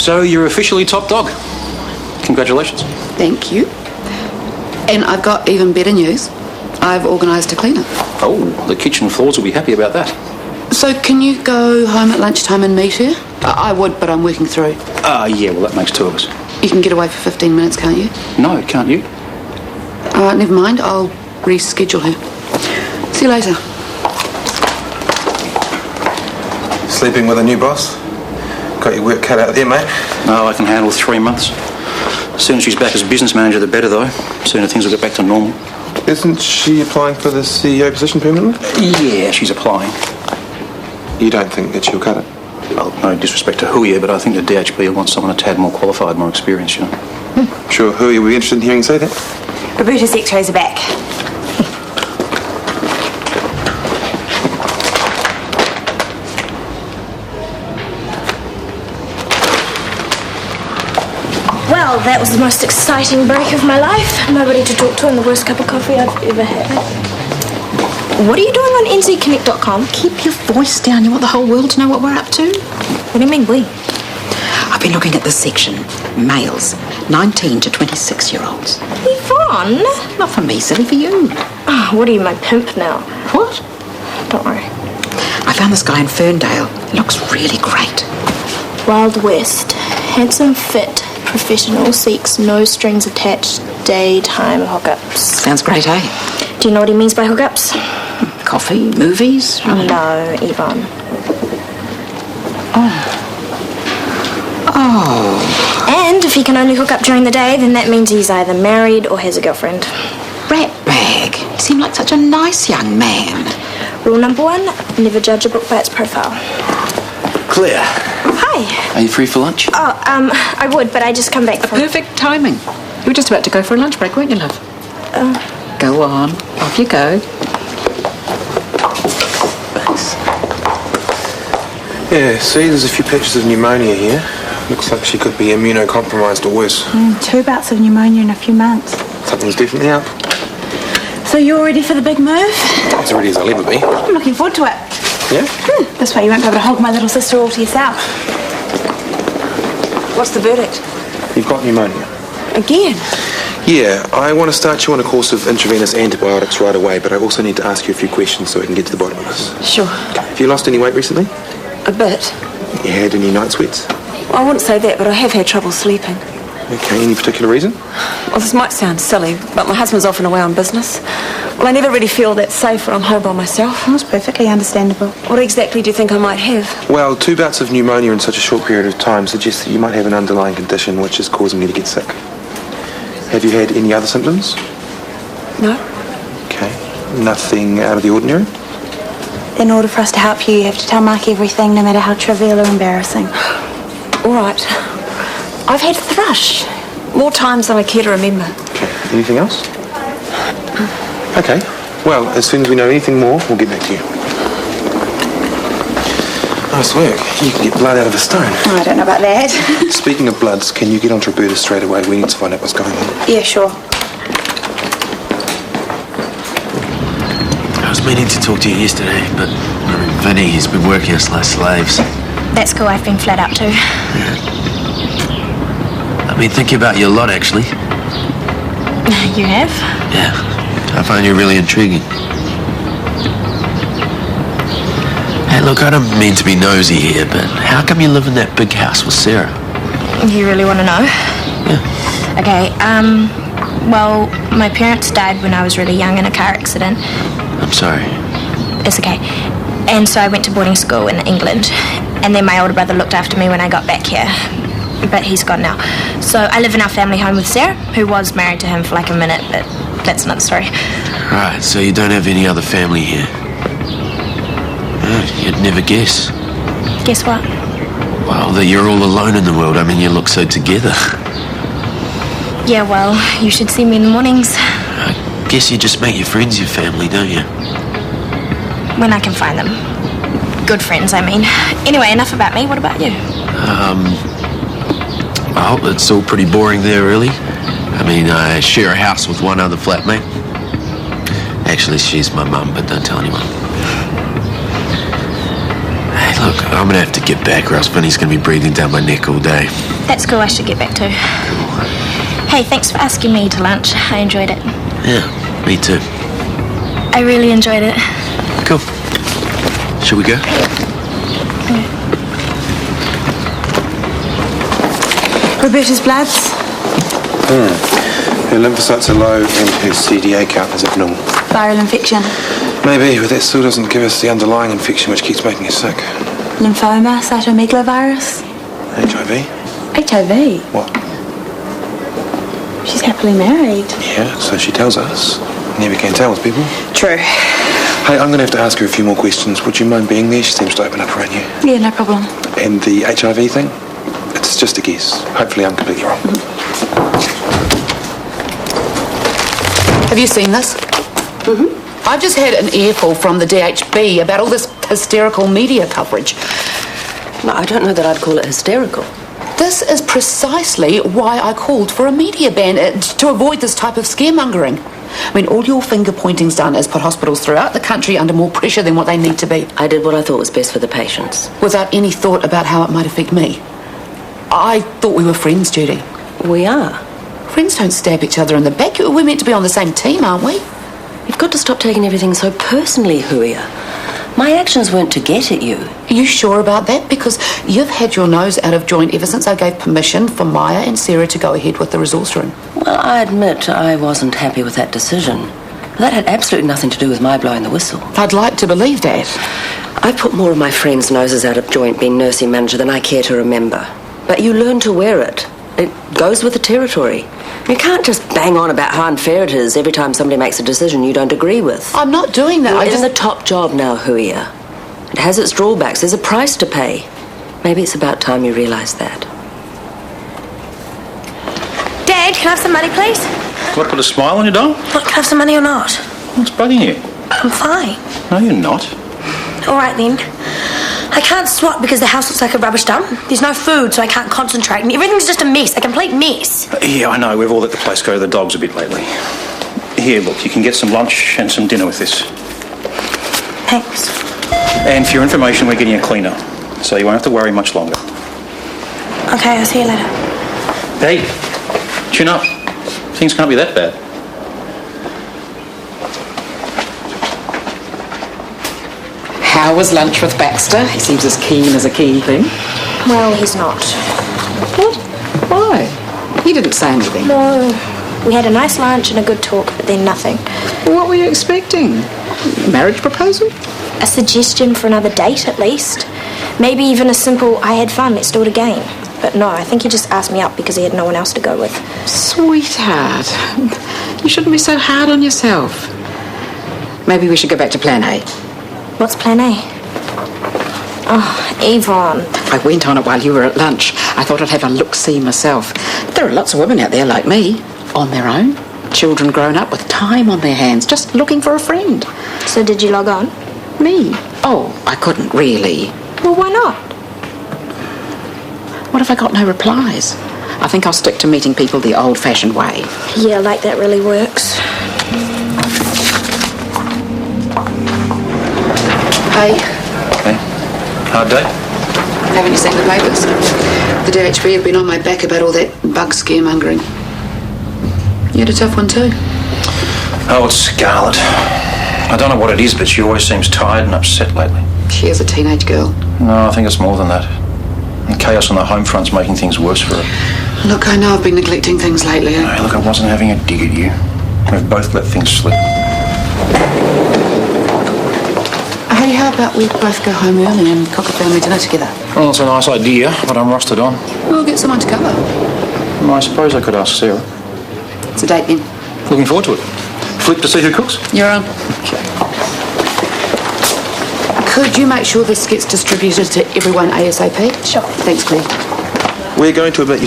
So you're officially top dog. Congratulations. Thank you. And I've got even better news. I've organised a clean-up. Oh, the kitchen floors will be happy about that. So can you go home at lunchtime and meet her? I would, but I'm working through. Yeah, well, that makes two of us. You can get away for 15 minutes, can't you? No, can't you? All right, never mind. I'll reschedule her. See you later. Sleeping with a new boss? Got your work cut out there, mate. No, I can handle 3 months. As soon as she's back as business manager, the better, though. Sooner things will get back to normal. Isn't she applying for the CEO position permanently? Yeah, she's applying. You don't think that she'll cut it? Well, no disrespect to Huya, but I think the DHB wants someone a tad more qualified, more experienced, you know. Sure, Huya will be interested in hearing you say that. Roberta's x-rays are back. Well, that was the most exciting break of my life. Nobody to talk to and the worst cup of coffee I've ever had. What are you doing on nzconnect.com? Keep your voice down. You want the whole world to know what we're up to? What do you mean, we? I've been looking at this section. Males, 19 to 26-year-olds. Yvonne? Not for me, silly, for you. Oh, what are you, my pimp now? What? Don't worry. I found this guy in Ferndale. He looks really great. Wild West. Handsome, fit, professional, seeks no strings attached, daytime hookups. Sounds great, eh? Do you know what he means by hookups? Coffee, movies? No, Yvonne. Oh. And if he can only hook up during the day, then that means he's either married or has a girlfriend. Ratbag. He seemed like such a nice young man. Rule number 1, never judge a book by its profile. Claire. Hi. Are you free for lunch? Oh, I would, but I just come back from... Perfect timing. You were just about to go for a lunch break, weren't you, love? Go on. Off you go. Thanks. Yeah, see, there's a few patches of pneumonia here. Looks like she could be immunocompromised or worse. 2 bouts of pneumonia in a few months. Something's definitely up. So you're ready for the big move? As ready as I'll ever be. I'm looking forward to it. Yeah? This way you won't be able to hold my little sister all to yourself. What's the verdict? You've got pneumonia. Again? Yeah, I want to start you on a course of intravenous antibiotics right away, but I also need to ask you a few questions so we can get to the bottom of this. Sure. Have you lost any weight recently? A bit. You had any night sweats? I wouldn't say that, but I have had trouble sleeping. Okay, any particular reason? Well, this might sound silly, but my husband's off and away on business. Well, I never really feel that safe when I'm home by myself. That's perfectly understandable. What exactly do you think I might have? Well, 2 bouts of pneumonia in such a short period of time suggests that you might have an underlying condition which is causing you to get sick. Have you had any other symptoms? No. Okay. Nothing out of the ordinary? In order for us to help you, you have to tell Mark everything, no matter how trivial or embarrassing. All right. I've had thrush. More times than I care to remember. Okay. Anything else? Okay. Well, as soon as we know anything more, we'll get back to you. Nice work. You can get blood out of a stone. Oh, I don't know about that. Speaking of bloods, can you get onto Roberta straight away? We need to find out what's going on. Yeah, sure. I was meaning to talk to you yesterday, but Vinny, he's been working us like slaves. That's cool, I've been flat out too. I've been thinking about you a lot, actually. You have? Yeah, I find you really intriguing. Hey, look, I don't mean to be nosy here, but how come you live in that big house with Sarah? You really want to know? Yeah. Okay, well, my parents died when I was really young in a car accident. I'm sorry. It's okay. And so I went to boarding school in England. And then my older brother looked after me when I got back here. But he's gone now. So I live in our family home with Sarah, who was married to him for like a minute, but that's another story. Right, so you don't have any other family here? You'd never guess. Guess what? Well, that you're all alone in the world. I mean, you look so together. Yeah, well, you should see me in the mornings. I guess you just make your friends your family, don't you? When I can find them. Good friends, I mean. Anyway, enough about me. What about you? Well, it's all pretty boring there, really. I mean, I share a house with one other flatmate. Actually, she's my mum, but don't tell anyone. Hey, look, I'm gonna have to get back or else Vinny's gonna be breathing down my neck all day. That's cool, I should get back to. Hey, thanks for asking me to lunch. I enjoyed it. Yeah, me too. I really enjoyed it. Cool. Shall we go? Roberta's bloods. Her lymphocytes are low and her CDA count is abnormal. Viral infection. Maybe, but that still doesn't give us the underlying infection which keeps making her sick. Lymphoma, cytomegalovirus. HIV? HIV. What? She's happily married. Yeah, so she tells us. Never can tell with people. True. Hey, I'm going to have to ask her a few more questions. Would you mind being there? She seems to open up around you. Yeah, no problem. And the HIV thing? It's just a guess. Hopefully I'm completely wrong. Have you seen this? I've just had an earful from the DHB about all this hysterical media coverage. No, I don't know that I'd call it hysterical. This is precisely why I called for a media ban, to avoid this type of scaremongering. I mean, all your finger-pointing's done is put hospitals throughout the country under more pressure than what they need to be. I did what I thought was best for the patients. Without any thought about how it might affect me. I thought we were friends, Judy. We are. Friends don't stab each other in the back. We're meant to be on the same team, aren't we? You've got to stop taking everything so personally, Huia. My actions weren't to get at you. Are you sure about that? Because you've had your nose out of joint ever since I gave permission for Maya and Sarah to go ahead with the resource room. Well, I admit I wasn't happy with that decision. But that had absolutely nothing to do with my blowing the whistle. I'd like to believe that. I've put more of my friends' noses out of joint being nursing manager than I care to remember. But you learn to wear it. It goes with the territory. You can't just bang on about how unfair it is every time somebody makes a decision you don't agree with. I'm not doing that. You're in the top job now, Huia. It has its drawbacks. There's a price to pay. Maybe it's about time you realise that. Dad, can I have some money, please? What, put a smile on your doll? Look, can I have some money or not? What's bugging you? I'm fine. No, you're not. All right, then. I can't swap because the house looks like a rubbish dump. There's no food, so I can't concentrate, and everything's just a mess, a complete mess. Yeah, I know. We've all let the place go to the dogs a bit lately. Here, look, you can get some lunch and some dinner with this. Thanks. And for your information, we're getting a cleaner, so you won't have to worry much longer. Okay, I'll see you later. Hey, tune up. Things can't be that bad. How was lunch with Baxter? He seems as keen as a keen thing. Well, he's not. What? Why? He didn't say anything. No. We had a nice lunch and a good talk, but then nothing. What were you expecting? Marriage proposal? A suggestion for another date, at least. Maybe even a simple, I had fun, let's do it again. But no, I think he just asked me up because he had no one else to go with. Sweetheart, you shouldn't be so hard on yourself. Maybe we should go back to plan A. What's plan A? Oh, Yvonne. I went on it while you were at lunch. I thought I'd have a look-see myself. There are lots of women out there like me, on their own. Children grown up with time on their hands, just looking for a friend. So did you log on? Me? Oh, I couldn't really. Well, why not? What if I got no replies? I think I'll stick to meeting people the old-fashioned way. Yeah, like that really works. Hey, Hey, hard day? haven't you seen the papers? The DHB have been on my back about all that bug scaremongering. You had a tough one too. Oh, it's Scarlett. I don't know what it is, but she always seems tired and upset lately. She is a teenage girl. No, I think it's more than that. And chaos on the home front's making things worse for her. Look, I know I've been neglecting things lately. Hey, look, I wasn't having a dig at you. We've both let things slip. Hey, how about we both go home early and cook a family dinner together? Well, it's a nice idea, but I'm rusted on. We'll get someone to cover. Well, I suppose I could ask Sarah. It's a date then. Looking forward to it. Flip to see who cooks? You're on. Could you make sure this gets distributed to everyone ASAP? Sure. Thanks, Claire. We're going to admit you